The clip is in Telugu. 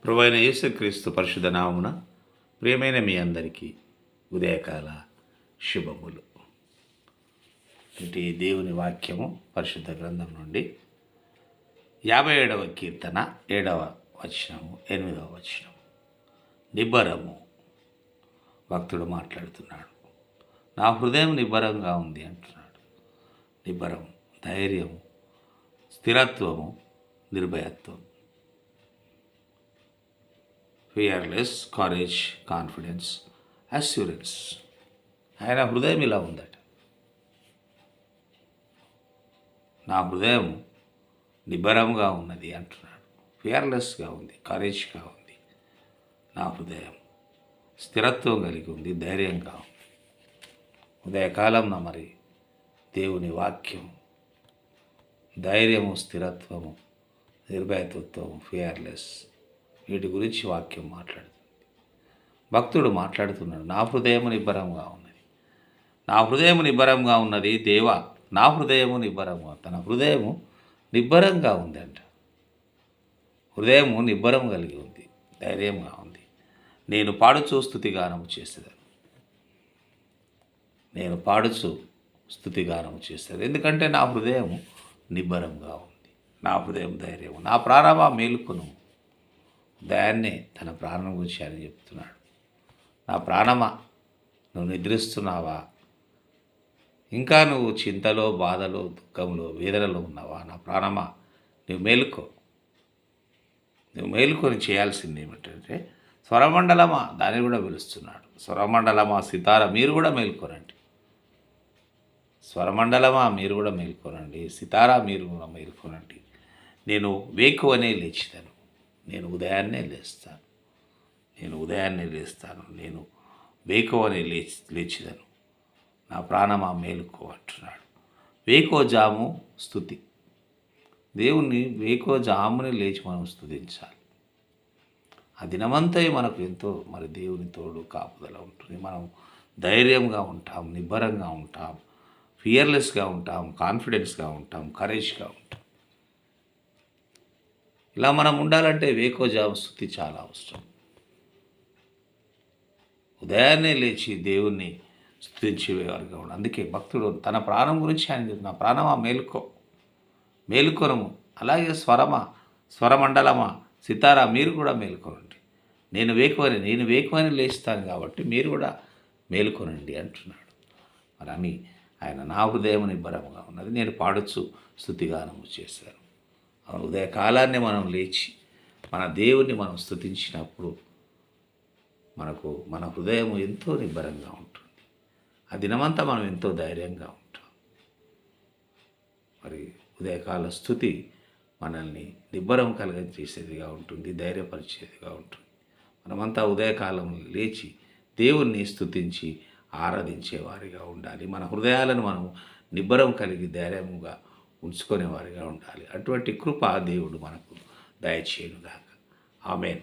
ప్రభువైన యేసుక్రీస్తు పరిశుద్ధ నామమున ప్రియమైన మీ అందరికీ ఉదయకాల శుభములు. ఇటు దేవుని వాక్యము పరిశుద్ధ గ్రంథం నుండి 57వ కీర్తన 7వ వచనము 8వ వచనము. నిబ్బరము. భక్తుడు మాట్లాడుతున్నాడు. నా హృదయం నిబ్బరంగా ఉంది అంటున్నాడు. నిబ్బరం, ధైర్యము, స్థిరత్వము, నిర్భయత్వం. Fearless, courage, confidence, assurance. ఆయన హృదయం ఇలా ఉందట. నా హృదయం నిబ్బరంగా ఉన్నది అంటున్నాడు. ఫియర్లెస్గా ఉంది, కరేజ్గా ఉంది. నా హృదయం స్థిరత్వం కలిగి ఉంది, ధైర్యంగా ఉంది. ఉదయకాలంలో మరి దేవుని వాక్యం ధైర్యము, స్థిరత్వము, నిర్భయతత్వము, ఫియర్లెస్, వీటి గురించి వాక్యం మాట్లాడుతుంది. భక్తుడు మాట్లాడుతున్నాడు. నా హృదయము నిబ్బరంగా ఉన్నది, నా హృదయము నిబ్బరంగా ఉన్నది. దేవా, నా హృదయము నిబ్బరంగా, తన హృదయము నిబ్బరంగా ఉంది అంట. హృదయము నిబ్బరం కలిగి ఉంది, ధైర్యంగా ఉంది. నేను పాడుచు స్తుతిగానము చేసేదాన్ని, నేను పాడుచు స్తుతిగానము చేసేది. ఎందుకంటే నా హృదయం నిబ్బరంగా ఉంది, నా హృదయం ధైర్యము. నా ప్రాణమా మేలుకొను. ఉదయాన్నే తన ప్రాణం గురించి ఆయన చెప్తున్నాడు. నా ప్రాణమా, నువ్వు నిద్రిస్తున్నావా? ఇంకా నువ్వు చింతలో, బాధలో, దుఃఖంలో, వేదనలో ఉన్నావా? నా ప్రాణమా, నువ్వు మేలుకో. నువ్వు మేలుకొని చేయాల్సింది ఏమిటంటే, స్వరమండలమా, దాన్ని కూడా పిలుస్తున్నాడు. స్వరమండలమా, సితార, మీరు కూడా మేలుకోనండి. స్వరమండలమా, మీరు కూడా మేలుకోనండి. సితారా, మీరు కూడా మేలుకోనండి. నేను వేకువనే లేచిదను, నేను ఉదయాన్నే లేస్తాను, నేను ఉదయాన్నే లేస్తాను, నేను వేకువనే లేచిదను. నా ప్రాణమా మేలుకో అంటున్నాడు. వేకోజాము స్తుతి. దేవుణ్ణి వేకోజాముని లేచి మనం స్తుతించాలి. ఆ దినమంతా మనకు ఎంతో మరి దేవుని తోడు కాపుదల ఉంటుంది. మనం ధైర్యంగా ఉంటాం, నిబ్బరంగా ఉంటాం, ఫియర్లెస్గా ఉంటాం, కాన్ఫిడెన్స్గా ఉంటాం, కరేజ్గా ఉంటాం. ఇలా మనం ఉండాలంటే వేకోజాము స్తుతి చాలా అవసరం. ఉదయాన్నే లేచి దేవుణ్ణి స్తుతించేవారుగా ఉండాలి. అందుకే భక్తుడు తన ప్రాణం గురించి ఆయన చెప్తున్నా, ప్రాణమా మేలుకో, మేలుకొనము. అలాగే స్వరమండలమా, సితారా, మీరు కూడా మేలుకొనండి. నేను వేకువని లేస్తాను కాబట్టి మీరు కూడా మేలుకొనండి అంటున్నాడు. మరి అని ఆయన నా హృదయం నిబ్బరంగా ఉన్నది, నేను పాడుచు స్తుతిగానము చేశాను. ఉదయకాలాన్ని మనం లేచి మన దేవుణ్ణి మనం స్తుతించినప్పుడు మన హృదయం ఎంతో నిబ్బరంగా ఉంటుంది. ఆ దినమంతా మనం ఎంతో ధైర్యంగా ఉంటాం. మరి ఉదయకాల స్తుతి మనల్ని నిబ్బరం చేసేదిగా ఉంటుంది, ధైర్యపరిచేదిగా ఉంటుంది. మనమంతా ఉదయకాలం లేచి దేవుణ్ణి స్తుతించి ఆరాధించేవారిగా ఉండాలి. మన హృదయాలను మనం నిబ్బరం కలిగి ధైర్యముగా ఉంచుకునేవారిగా ఉండాలి. అటువంటి కృప దేవుడు మనకు దయచేయునుగాక. ఆమేన్.